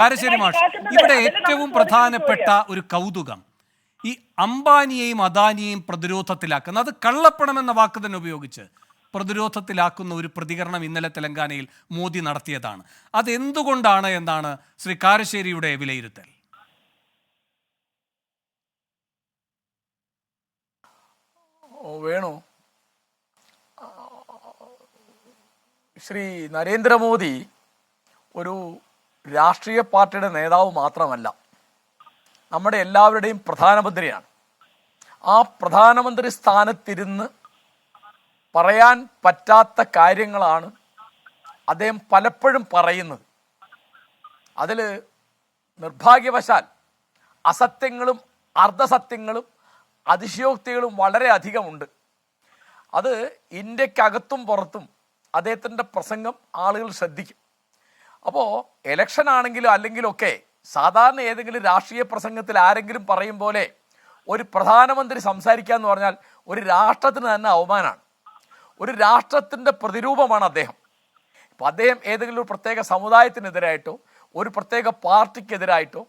കാരശ്ശേരി മാഷ്, ഇവിടെ ഏറ്റവും പ്രധാനപ്പെട്ട ഒരു കൗതുകം ഈ അംബാനിയെയും അദാനിയെയും പ്രതിരോധത്തിലാക്കുന്ന, അത് കള്ളപ്പണം എന്ന വാക്ക് തന്നെ ഉപയോഗിച്ച് പ്രതിരോധത്തിലാക്കുന്ന ഒരു പ്രതികരണം ഇന്നലെ തെലങ്കാനയിൽ മോദി നടത്തിയതാണ്. അതെന്തുകൊണ്ടാണ് എന്നാണ് ശ്രീ കാരശ്ശേരിയുടെ വിലയിരുത്തൽ? വേണു, ശ്രീ നരേന്ദ്രമോദി ഒരു രാഷ്ട്രീയ പാർട്ടിയുടെ നേതാവ് മാത്രമല്ല, നമ്മുടെ എല്ലാവരുടെയും പ്രധാനമന്ത്രിയാണ്. ആ പ്രധാനമന്ത്രി സ്ഥാനത്തിരുന്ന് പറയാൻ പറ്റാത്ത കാര്യങ്ങളാണ് അദ്ദേഹം പലപ്പോഴും പറയുന്നത്. അതിൽ നിർഭാഗ്യവശാൽ അസത്യങ്ങളും അർദ്ധസത്യങ്ങളും അതിശയോക്തികളും വളരെ അധികമുണ്ട്. അത് ഇന്ത്യക്കകത്തും പുറത്തും അദ്ദേഹത്തിൻ്റെ പ്രസംഗം ആളുകൾ ശ്രദ്ധിക്കും. അപ്പോൾ ഇലക്ഷൻ ആണെങ്കിലും അല്ലെങ്കിലൊക്കെ സാധാരണ ഏതെങ്കിലും രാഷ്ട്രീയ പ്രസംഗത്തിൽ ആരെങ്കിലും പറയും പോലെ ഒരു പ്രധാനമന്ത്രി സംസാരിക്കുക എന്ന് പറഞ്ഞാൽ ഒരു രാഷ്ട്രത്തിന് തന്നെ അവമാനമാണ്. ഒരു രാഷ്ട്രത്തിൻ്റെ പ്രതിരൂപമാണ് അദ്ദേഹം. ഇപ്പം അദ്ദേഹം ഏതെങ്കിലും ഒരു പ്രത്യേക സമുദായത്തിനെതിരായിട്ടോ ഒരു പ്രത്യേക പാർട്ടിക്കെതിരായിട്ടോ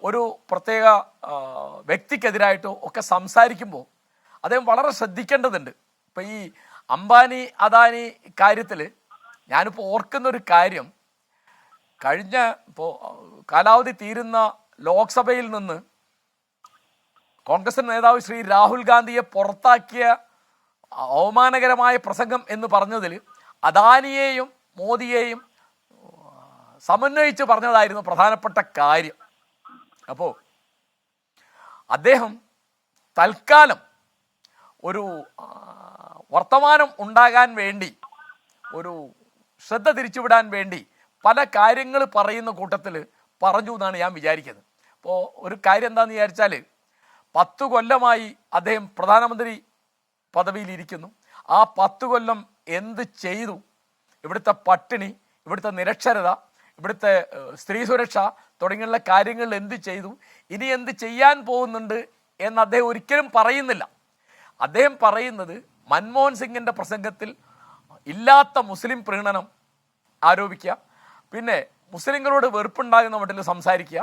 ഒരു പ്രത്യേക വ്യക്തിക്കെതിരായിട്ടോ ഒക്കെ സംസാരിക്കുമ്പോൾ അദ്ദേഹം വളരെ ശ്രദ്ധിക്കേണ്ടതുണ്ട്. ഇപ്പം ഈ അംബാനി അദാനി കാര്യത്തിൽ ഞാനിപ്പോൾ ഓർക്കുന്നൊരു കാര്യം, കഴിഞ്ഞ കാലാവധി തീരുന്ന ലോക്സഭയിൽ നിന്ന് കോൺഗ്രസ് നേതാവ് ശ്രീ രാഹുൽ ഗാന്ധിയെ പുറത്താക്കിയ അവമാനകരമായ പ്രസംഗം എന്ന് പറഞ്ഞതിൽ അദാനിയെയും മോദിയെയും സമന്വയിച്ച് പറഞ്ഞതായിരുന്നു പ്രധാനപ്പെട്ട കാര്യം. അപ്പോൾ അദ്ദേഹം തൽക്കാലം ഒരു വർത്തമാനം ഉണ്ടാകാൻ വേണ്ടി, ഒരു ശ്രദ്ധ തിരിച്ചുവിടാൻ വേണ്ടി പല കാര്യങ്ങൾ പറയുന്ന കൂട്ടത്തിൽ പറഞ്ഞു എന്നാണ് ഞാൻ വിചാരിക്കുന്നത്. അപ്പോൾ ഒരു കാര്യം എന്താണെന്ന് വിചാരിച്ചാൽ, 10 കൊല്ലമായി അദ്ദേഹം പ്രധാനമന്ത്രി പദവിയിലിരിക്കുന്നു. ആ 10 കൊല്ലം എന്ത് ചെയ്തു? ഇവിടുത്തെ പട്ടിണി, ഇവിടുത്തെ നിരക്ഷരത, ഇവിടുത്തെ സ്ത്രീ സുരക്ഷ തുടങ്ങിയുള്ള കാര്യങ്ങളിൽ എന്ത് ചെയ്തു, ഇനി എന്ത് ചെയ്യാൻ പോകുന്നുണ്ട് എന്ന് അദ്ദേഹം ഒരിക്കലും പറയുന്നില്ല. അദ്ദേഹം പറയുന്നത് മൻമോഹൻ സിംഗിൻ്റെ പ്രസംഗത്തിൽ ഇല്ലാത്ത മുസ്ലിം പ്രീണനം ആരോപിക്കുക, പിന്നെ മുസ്ലിങ്ങളോട് വെറുപ്പുണ്ടാകുന്ന മട്ടിൽ സംസാരിക്കുക,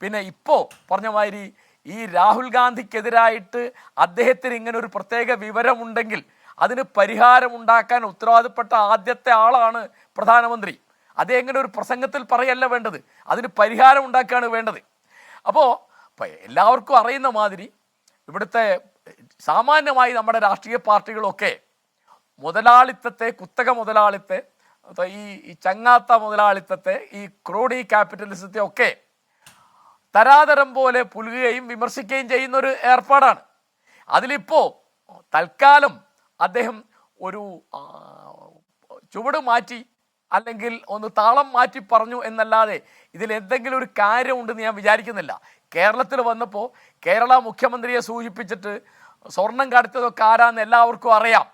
പിന്നെ ഇപ്പോൾ പറഞ്ഞ മാതിരി ഈ രാഹുൽ ഗാന്ധിക്കെതിരായിട്ട് അദ്ദേഹത്തിന് ഇങ്ങനെ ഒരു പ്രത്യേക വിവരമുണ്ടെങ്കിൽ അതിന് പരിഹാരമുണ്ടാക്കാൻ ഉത്തരവാദപ്പെട്ട ആദ്യത്തെ ആളാണ് പ്രധാനമന്ത്രി. അത് എങ്ങനെ ഒരു പ്രസംഗത്തിൽ പറയല്ല വേണ്ടത്, അതിന് പരിഹാരം ഉണ്ടാക്കുകയാണ് വേണ്ടത്. അപ്പോൾ എല്ലാവർക്കും അറിയുന്ന മാതിരി ഇവിടുത്തെ സാമാന്യമായി നമ്മുടെ രാഷ്ട്രീയ പാർട്ടികളൊക്കെ മുതലാളിത്തത്തെ, കുത്തക മുതലാളിത്തെ, ഈ ചങ്ങാത്ത മുതലാളിത്തത്തെ, ഈ ക്രോഡി ക്യാപിറ്റലിസത്തെ ഒക്കെ തരാതരം പോലെ പുലുകുകയും വിമർശിക്കുകയും ചെയ്യുന്ന ഒരു ഏർപ്പാടാണ്. അതിലിപ്പോൾ തൽക്കാലം അദ്ദേഹം ഒരു ചുവട് മാറ്റി അല്ലെങ്കിൽ ഒന്ന് താളം മാറ്റി പറഞ്ഞു എന്നല്ലാതെ ഇതിൽ എന്തെങ്കിലും ഒരു കാര്യമുണ്ടെന്ന് ഞാൻ വിചാരിക്കുന്നില്ല. കേരളത്തിൽ വന്നപ്പോൾ കേരള മുഖ്യമന്ത്രിയെ സൂചിപ്പിച്ചിട്ട് സ്വർണം കടത്തിയതൊക്കെ ആരാന്ന് എല്ലാവർക്കും അറിയാം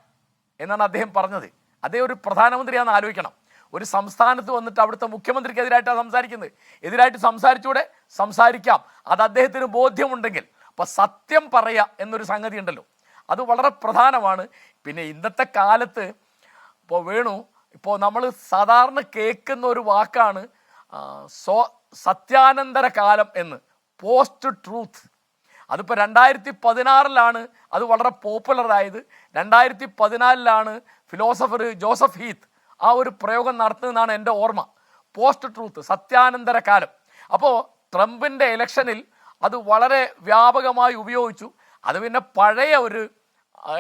എന്നാണ് അദ്ദേഹം പറഞ്ഞത്. അദ്ദേഹം ഒരു പ്രധാനമന്ത്രിയാണെന്ന് ആലോചിക്കണം. ഒരു സംസ്ഥാനത്ത് വന്നിട്ട് അവിടുത്തെ മുഖ്യമന്ത്രിക്കെതിരായിട്ടാണ് സംസാരിക്കുന്നത്. എതിരായിട്ട് സംസാരിച്ചൂടെ? സംസാരിക്കാം, അത് അദ്ദേഹത്തിന് ബോധ്യമുണ്ടെങ്കിൽ. അപ്പം സത്യം പറയുക എന്നൊരു സംഗതി ഉണ്ടല്ലോ, അത് വളരെ പ്രധാനമാണ്. പിന്നെ ഇന്നത്തെ കാലത്ത് ഇപ്പോൾ വേണു, ഇപ്പോൾ നമ്മൾ സാധാരണ കേൾക്കുന്ന ഒരു വാക്കാണ് സത്യാനന്തര കാലം എന്ന്, പോസ്റ്റ് ട്രൂത്ത്. അതിപ്പോൾ 2016 അത് വളരെ പോപ്പുലറായത്. 2014 ഫിലോസഫർ ജോസഫ് ഹീത്ത് ആ ഒരു പ്രയോഗം നടത്തുന്നതാണ് എൻ്റെ ഓർമ്മ. പോസ്റ്റ് ട്രൂത്ത്, സത്യാനന്തര കാലം. അപ്പോൾ ട്രംപിൻ്റെ ഇലക്ഷനിൽ അത് വളരെ വ്യാപകമായി ഉപയോഗിച്ചു. അത് പിന്നെ പഴയ ഒരു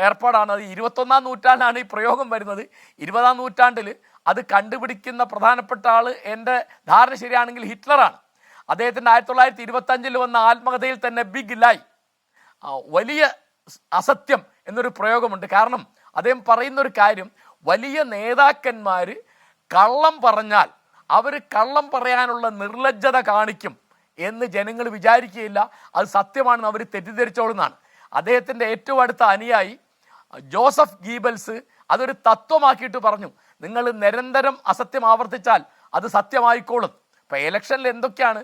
ഏർപ്പാടാണ്. അത് 21-ാം നൂറ്റാണ്ടിലാണ് ഈ പ്രയോഗം വരുന്നത്. 20-ാം നൂറ്റാണ്ടിൽ അത് കണ്ടുപിടിക്കുന്ന പ്രധാനപ്പെട്ട ആൾ, എൻ്റെ ധാരണ ശരിയാണെങ്കിൽ, ഹിറ്റ്ലറാണ്. അദ്ദേഹത്തിൻ്റെ 1925 വന്ന ആത്മകഥയിൽ തന്നെ ബിഗ് ലൈ, വലിയ അസത്യം എന്നൊരു പ്രയോഗമുണ്ട്. കാരണം അദ്ദേഹം പറയുന്നൊരു കാര്യം, വലിയ നേതാക്കന്മാർ കള്ളം പറഞ്ഞാൽ അവർ കള്ളം പറയാനുള്ള നിർലജ്ജത കാണിക്കും എന്ന് ജനങ്ങൾ വിചാരിക്കുകയില്ല, അത് സത്യമാണെന്ന് അവർ തെറ്റിദ്ധരിച്ചോളുന്നതാണ്. അദ്ദേഹത്തിൻ്റെ ഏറ്റവും അടുത്ത അനുയായി ജോസഫ് ഗീബൽസ് അതൊരു തത്വമാക്കിയിട്ട് പറഞ്ഞു, നിങ്ങൾ നിരന്തരം അസത്യം ആവർത്തിച്ചാൽ അത് സത്യമായിക്കോളും. ഇപ്പോൾ ഇലക്ഷനിൽ എന്തൊക്കെയാണ്,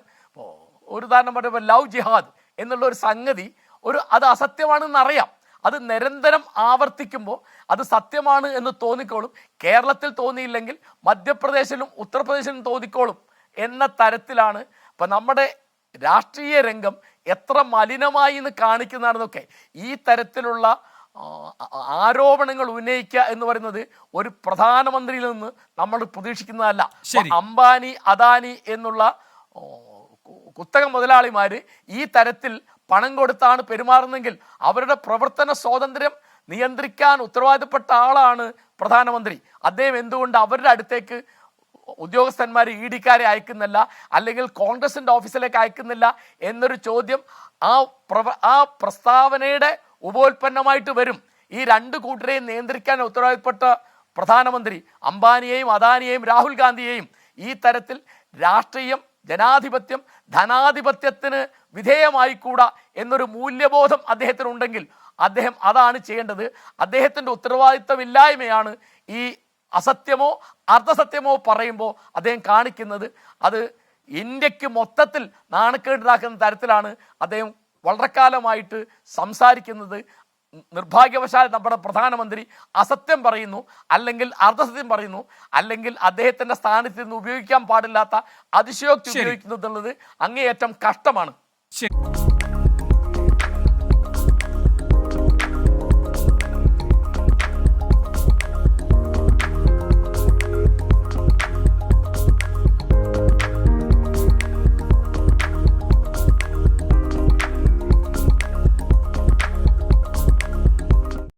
ഒരു ഉദാഹരണം പറയുമ്പോൾ ലവ് ജിഹാദ് എന്നുള്ള ഒരു സംഗതി, അത് അസത്യമാണെന്ന് അറിയാം, അത് നിരന്തരം ആവർത്തിക്കുമ്പോൾ അത് സത്യമാണ് എന്ന് തോന്നിക്കോളും. കേരളത്തിൽ തോന്നിയില്ലെങ്കിൽ മധ്യപ്രദേശിലും ഉത്തർപ്രദേശിലും തോന്നിക്കോളും എന്ന തരത്തിലാണ് അപ്പം നമ്മുടെ രാഷ്ട്രീയ രംഗം എത്ര മലിനമായി എന്ന് കാണിക്കുന്നതാണെന്നൊക്കെ ഈ തരത്തിലുള്ള ആരോപണങ്ങൾ ഉന്നയിക്കുക എന്ന് പറയുന്നത് ഒരു പ്രധാനമന്ത്രിയിൽ നിന്ന് നമ്മൾ പ്രതീക്ഷിക്കുന്നതല്ല. അംബാനി അദാനി എന്നുള്ള കുത്തക മുതലാളിമാർ ഈ തരത്തിൽ പണം കൊടുത്താണ് പെരുമാറുന്നെങ്കിൽ അവരുടെ പ്രവർത്തന സ്വാതന്ത്ര്യം നിയന്ത്രിക്കാൻ ഉത്തരവാദിത്തപ്പെട്ട ആളാണ് പ്രധാനമന്ത്രി. അദ്ദേഹം എന്തുകൊണ്ട് അവരുടെ അടുത്തേക്ക് ഉദ്യോഗസ്ഥന്മാർ ഇ ഡിക്കാരെ അയക്കുന്നില്ല, അല്ലെങ്കിൽ കോൺഗ്രസിൻ്റെ ഓഫീസിലേക്ക് അയക്കുന്നില്ല എന്നൊരു ചോദ്യം ആ പ്രസ്താവനയുടെ ഉപോൽപ്പന്നമായിട്ട് വരും. ഈ രണ്ട് കൂട്ടരെയും നിയന്ത്രിക്കാൻ ഉത്തരവാദിത്തപ്പെട്ട പ്രധാനമന്ത്രി അംബാനിയെയും അദാനിയെയും രാഹുൽ ഗാന്ധിയെയും ഈ തരത്തിൽ രാഷ്ട്രീയം, ജനാധിപത്യം, ധനാധിപത്യത്തിന് വിധേയമായിക്കൂടാ എന്നൊരു മൂല്യബോധം അദ്ദേഹത്തിനുണ്ടെങ്കിൽ അദ്ദേഹം അതാണ് ചെയ്യേണ്ടത്. അദ്ദേഹത്തിൻ്റെ ഉത്തരവാദിത്തമില്ലായ്മയാണ് ഈ അസത്യമോ അർദ്ധസത്യമോ പറയുമ്പോൾ അദ്ദേഹം കാണിക്കുന്നത്. അത് ഇന്ത്യക്ക് മൊത്തത്തിൽ നാണക്കേടുണ്ടാക്കുന്ന തരത്തിലാണ് അദ്ദേഹം വളരെ കാലമായിട്ട് സംസാരിക്കുന്നത്. നിർഭാഗ്യവശാൽ നമ്മുടെ പ്രധാനമന്ത്രി അസത്യം പറയുന്നു, അല്ലെങ്കിൽ അർദ്ധസത്യം പറയുന്നു, അല്ലെങ്കിൽ അദ്ദേഹത്തിൻ്റെ സ്ഥാനത്ത് നിന്ന് ഉപയോഗിക്കാൻ പാടില്ലാത്ത അതിശയോക്തി ഉപയോഗിക്കുന്നു എന്നുള്ളത് അങ്ങേയറ്റം കഷ്ടമാണ്.